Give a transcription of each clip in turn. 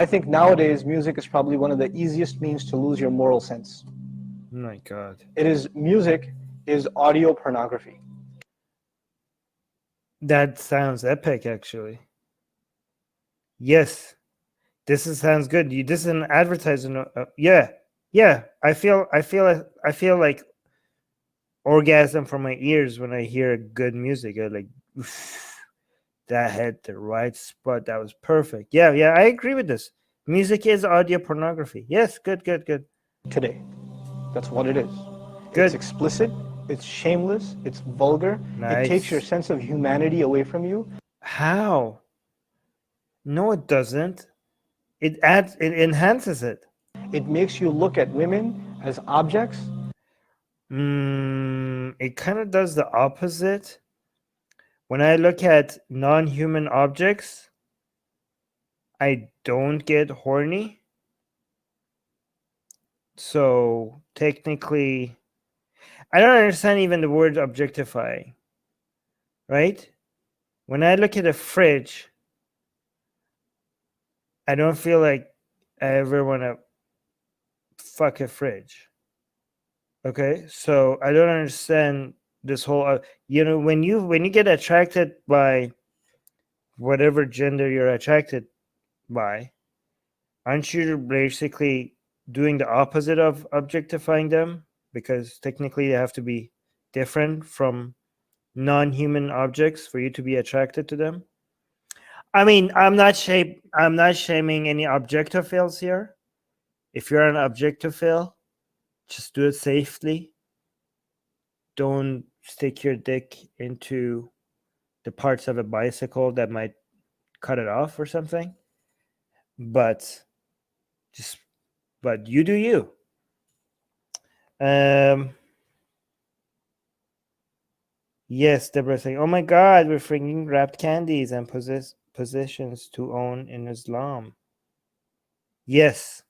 I think nowadays music is probably one of the easiest means to lose your moral sense. Oh my God. Music is audio pornography. That sounds epic, actually. Yes, sounds good. This is an advertising. Yeah, yeah. I feel like orgasm from my ears when I hear good music. I like that hit the right spot. That was perfect. Yeah, yeah. I agree with this. Music is audio pornography. Yes, good. Today. That's what it is. Good. It's explicit, it's shameless, it's vulgar. It takes your Nice. sense of humanity away from you. How? No, it doesn't. It enhances it. It makes you look at women as objects. It kind of does the opposite. When I look at non-human objects, I don't get horny. So technically, I don't understand even the word objectify. Right? When I look at a fridge, I don't feel like I ever want to fuck a fridge. Okay? So I don't understand this whole when you get attracted by whatever gender you're attracted by, aren't you basically doing the opposite of objectifying them? Because technically they have to be different from non-human objects for you to be attracted to them. I mean, I'm not shaming any objectophiles here. If you're an objectophile, just do it safely. Don't stick your dick into the parts of a bicycle that might cut it off or something. But you do you. Yes, Deborah saying, "Oh my God, we're bringing wrapped candies and possessions to own in Islam." Yes.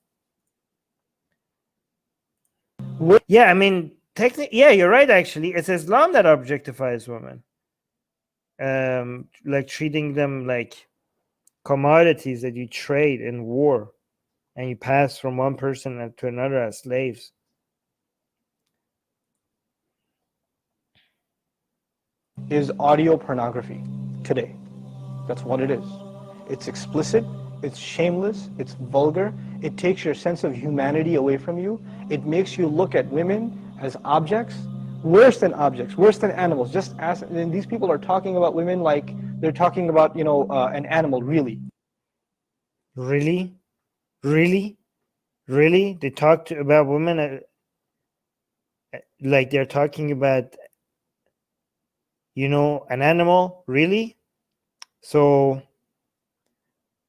Yeah, I mean, technically, yeah, you're right. Actually, it's Islam that objectifies women, like treating them like commodities that you trade in war, and you pass from one person to another as slaves. Is audio pornography today. That's what it is. It's explicit, it's shameless, it's vulgar. It takes your sense of humanity away from you. It makes you look at women as objects, worse than objects, worse than animals. Just as and these people are talking about women like they're talking about an animal. Really, really, they talk about women like they're talking about an animal. Really? So,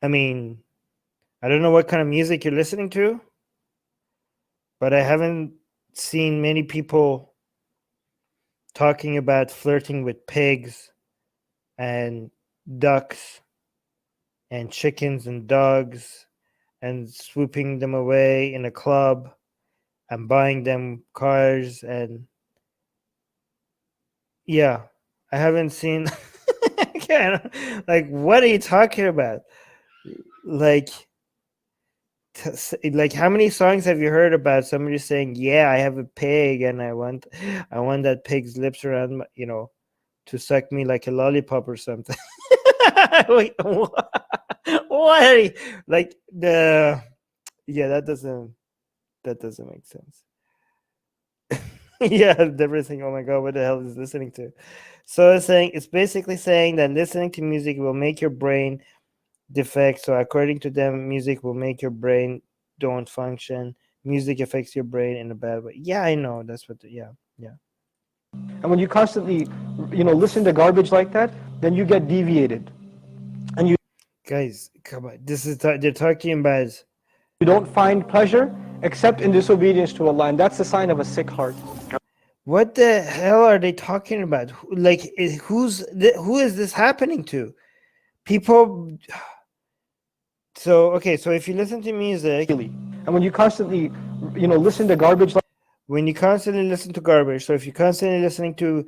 I mean, I don't know what kind of music you're listening to, but I haven't seen many people talking about flirting with pigs and ducks and chickens and dogs and swooping them away in a club and buying them cars. And yeah, I haven't seen like, what are you talking about? Like how many songs have you heard about somebody saying, yeah, I have a pig and I want that pig's lips around to suck me like a lollipop or something? Wait, what are you, like the yeah, that doesn't make sense. Yeah, everything. Oh my God, what the hell is listening to? So it's basically saying that listening to music will make your brain defect. So according to them, music will make your brain don't function. Music affects your brain in a bad way. Yeah, I know. That's what. Yeah. and when you constantly, listen to garbage like that, then you get deviated, and you Guys, come on. They're talking about. You don't find pleasure except in disobedience to Allah, and that's the sign of a sick heart. What the hell are they talking about? Like, who is this happening to? People. So okay, so if you listen to music, and when you constantly, listen to garbage, when you constantly listen to garbage, so if you're constantly listening to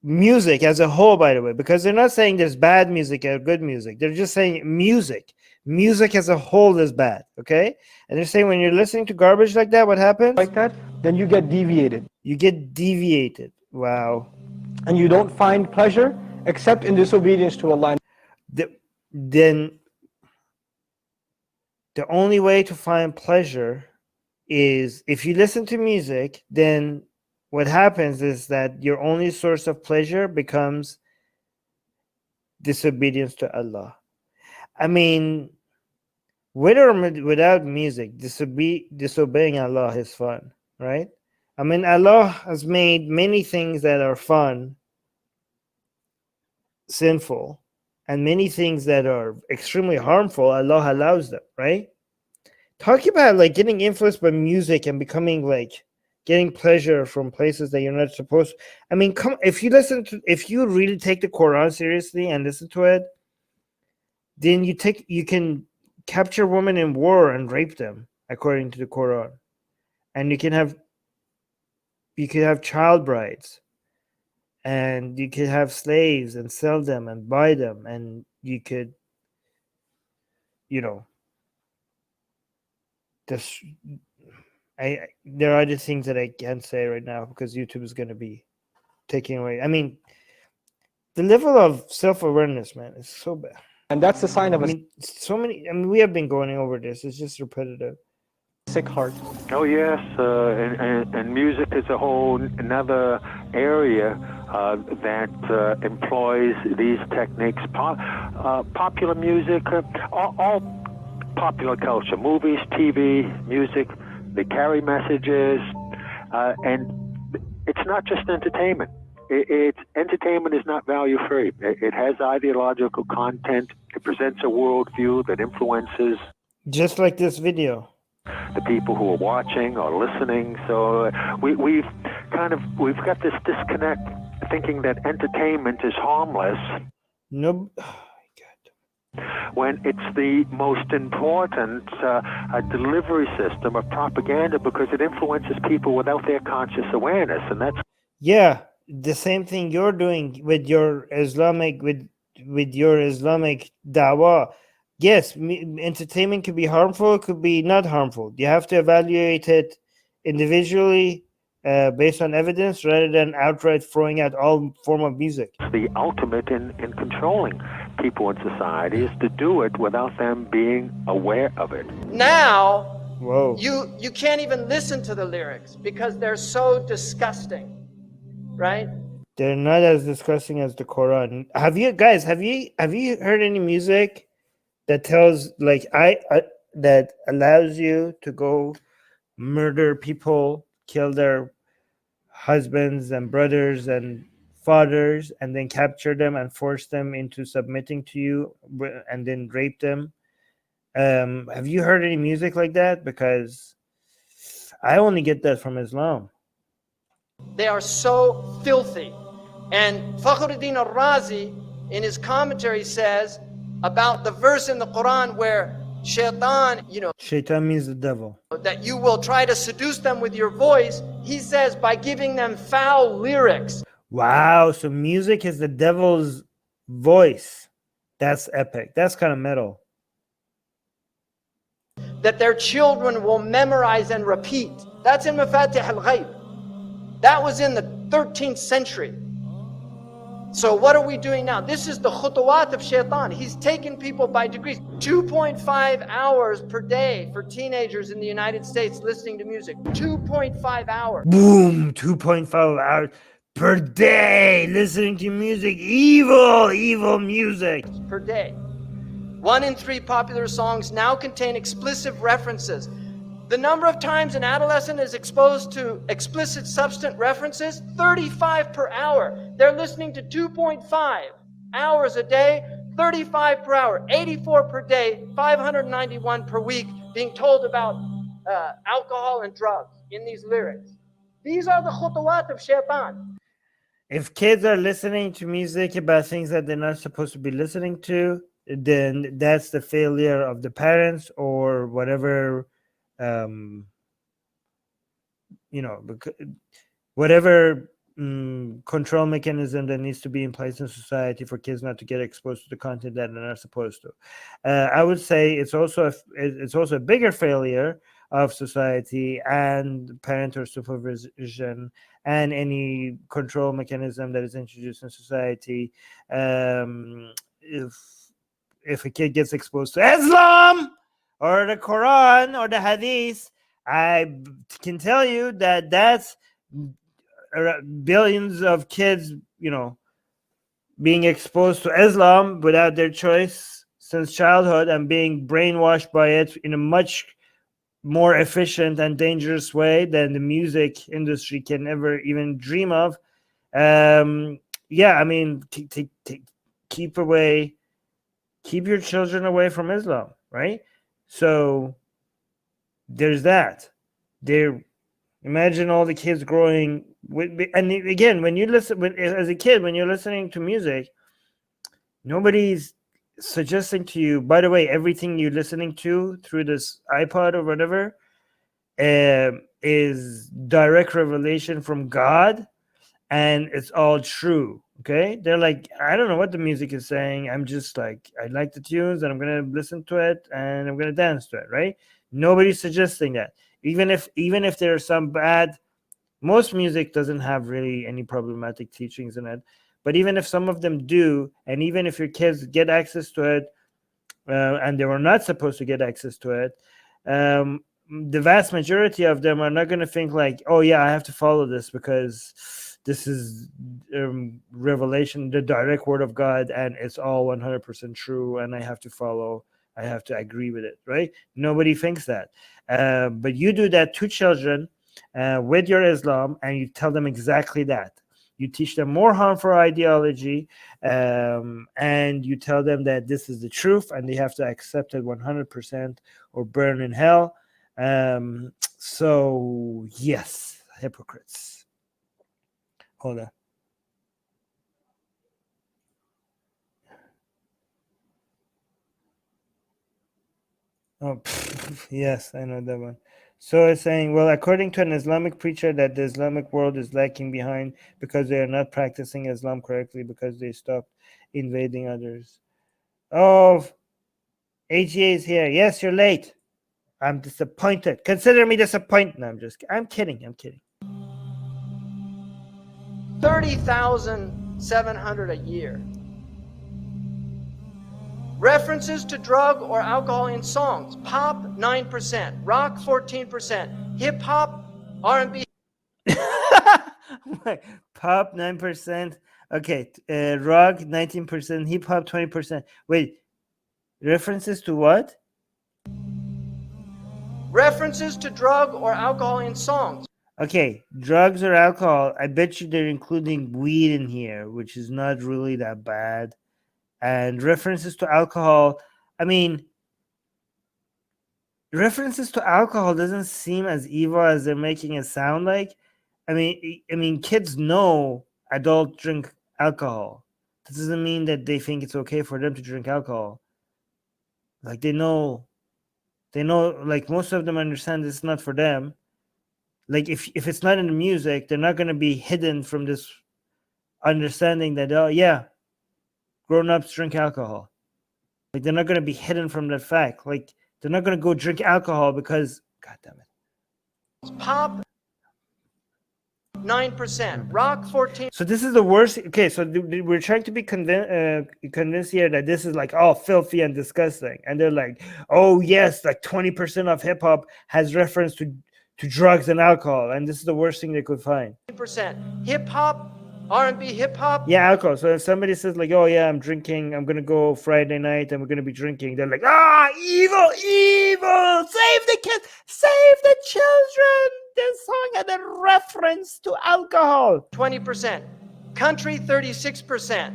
music as a whole, by the way, because they're not saying there's bad music or good music. They're just saying music as a whole is bad. Okay, and they're saying when you're listening to garbage like that, what happens? like that, then you get deviated. You get deviated. Wow. And you don't find pleasure except in disobedience to Allah. Then the only way to find pleasure is if you listen to music, then what happens is that your only source of pleasure becomes disobedience to Allah. I mean, with or without music, disobeying Allah is fun, right? I mean, Allah has made many things that are fun sinful, and many things that are extremely harmful, Allah allows them, right? Talking about like getting influenced by music and becoming like getting pleasure from places that you're not supposed to. I mean, if you really take the Quran seriously and listen to it, then you can capture women in war and rape them according to the Quran, and you can have child brides, and you could have slaves and sell them and buy them, and you could, this. There are other things that I can't say right now because YouTube is going to be taking away. I mean, the level of self-awareness, man, is so bad. And that's the sign of we have been going over this. It's just repetitive. Sick heart. Oh yes, and music is a whole another area that employs these techniques. Popular music, all popular culture, movies, TV, music, they carry messages, and it's not just entertainment. Entertainment is not value free. It has ideological content. It presents a worldview that influences, just like this video, the people who are watching or listening. So we've got this disconnect, thinking that entertainment is harmless. No, when it's the most important delivery system of propaganda, because it influences people without their conscious awareness, and that's the same thing you're doing with your Islamic with your Islamic dawah. Yes, entertainment could be harmful, it could be not harmful. You have to evaluate it individually based on evidence rather than outright throwing out all form of music. The ultimate in controlling people in society is to do it without them being aware of it. Now, whoa, you can't even listen to the lyrics because they're so disgusting, right? They're not as disgusting as the Quran. Have you heard any music that tells that allows you to go murder people, kill their husbands and brothers and fathers, and then capture them and force them into submitting to you, and then rape them? Have you heard any music like that? Because I only get that from Islam. They are so filthy. And Fakhruddin al-Razi in his commentary says about the verse in the Quran where Shaitan, Shaitan means the devil, that you will try to seduce them with your voice. He says by giving them foul lyrics. Wow, so music is the devil's voice. That's epic. That's kind of metal. That their children will memorize and repeat. That's in Mafatih al-Ghayb. That was in the 13th century. So what are we doing now? This is the khutuwat of Shaitan. He's taken people by degrees. 2.5 hours per day for teenagers in the United States listening to music. 2.5 hours. Boom, 2.5 hours per day listening to music. Evil music. Per day. 1 in 3 popular songs now contain explicit references. The number of times an adolescent is exposed to explicit substance references, 35 per hour. They're listening to 2.5 hours a day, 35 per hour, 84 per day, 591 per week, being told about alcohol and drugs in these lyrics. These are the khutuwat of Shaitan. If kids are listening to music about things that they're not supposed to be listening to, then that's the failure of the parents or whatever. Whatever control mechanism that needs to be in place in society for kids not to get exposed to the content that they're not supposed to. I would say it's also a bigger failure of society and parental supervision and any control mechanism that is introduced in society. If a kid gets exposed to Islam or the Quran or the Hadith, I can tell you that that's billions of kids, being exposed to Islam without their choice since childhood and being brainwashed by it in a much more efficient and dangerous way than the music industry can ever even dream of. Keep your children away from Islam, right? So there's that. Imagine all the kids growing with, and again, when you're listening to music, nobody's suggesting to you, by the way, everything you're listening to through this iPod or whatever is direct revelation from God, and it's all true. Okay, they're like, I don't know what the music is saying. I'm just like, I like the tunes and I'm gonna listen to it and I'm gonna dance to it, right? Nobody's suggesting that. Even if there's some bad, most music doesn't have really any problematic teachings in it. But even if some of them do, and even if your kids get access to it, and they were not supposed to get access to it, the vast majority of them are not going to think like, oh yeah, I have to follow this because this is revelation, the direct word of God, and it's all 100% true, and I have to agree with it, right? Nobody thinks that. But you do that to children with your Islam, and you tell them exactly that. You teach them more harmful ideology, and you tell them that this is the truth, and they have to accept it 100% or burn in hell. So, yes, hypocrites. Hold on. Oh, yes, I know that one. So it's saying, well, according to an Islamic preacher, that the Islamic world is lacking behind because they are not practicing Islam correctly because they stopped invading others. Oh, AGA is here. Yes, you're late. I'm disappointed. Consider me disappointed. No, I'm kidding. 30,700 a year. References to drug or alcohol in songs: pop 9%, rock 14%, hip hop, R&B. Pop 9%. Okay, rock 19%, hip hop 20%. Wait, references to what? References to drug or alcohol in songs. Okay, drugs or alcohol. I bet you they're including weed in here, which is not really that bad. And references to alcohol, references to alcohol doesn't seem as evil as they're making it sound like. I mean, kids know adults drink alcohol. That doesn't mean that they think it's okay for them to drink alcohol. Like they know, like most of them understand it's not for them. Like if it's not in the music, they're not going to be hidden from this understanding that, oh yeah, grown-ups drink alcohol. Like they're not going to be hidden from that fact. Like they're not going to go drink alcohol because, God damn it. Pop 9%, rock 14%. So this is the worst. Okay, so we're trying to be convinced here that this is like all filthy and disgusting, and they're like, oh yes, like 20% of hip hop has reference to drugs and alcohol, and this is the worst thing they could find. Hip hop, R&B, hip hop. Yeah, alcohol. So if somebody says like, oh yeah, I'm drinking, I'm gonna go Friday night and we're gonna be drinking, they're like, evil, save the kids, save the children. This song had a reference to alcohol. 20%, country 36%,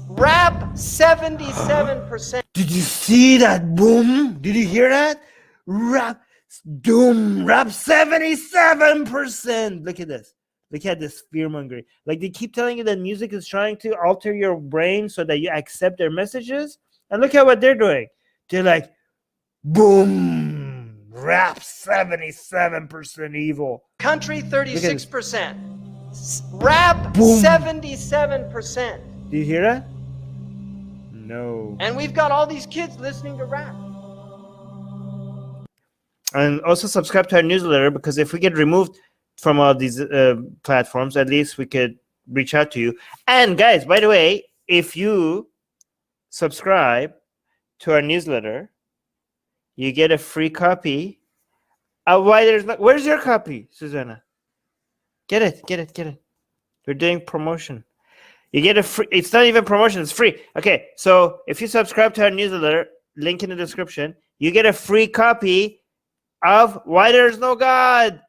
rap 77%. Did you see that? Boom! Did you hear that? Rap 77%. Look at this. Look at this fear-mongering. Like they keep telling you that music is trying to alter your brain so that you accept their messages. And look at what they're doing. They're like, boom, rap 77% evil. Country 36%, Rap, Boom. 77%. Do you hear that? No. And we've got all these kids listening to rap. And also subscribe to our newsletter, because if we get removed from all these platforms, at least we could reach out to you. And guys, by the way, if you subscribe to our newsletter, you get a free copy of Why There's No... Where's your copy, Susanna? Get it. We're doing promotion. You get a free... It's not even promotion, it's free. Okay, so if you subscribe to our newsletter, link in the description, you get a free copy of Why There's No God.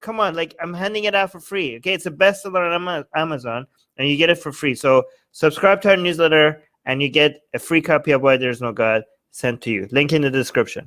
Come on, like, I'm handing it out for free. Okay, it's a bestseller on Amazon, and you get it for free. So subscribe to our newsletter, and you get a free copy of Why There's No God sent to you. Link in the description.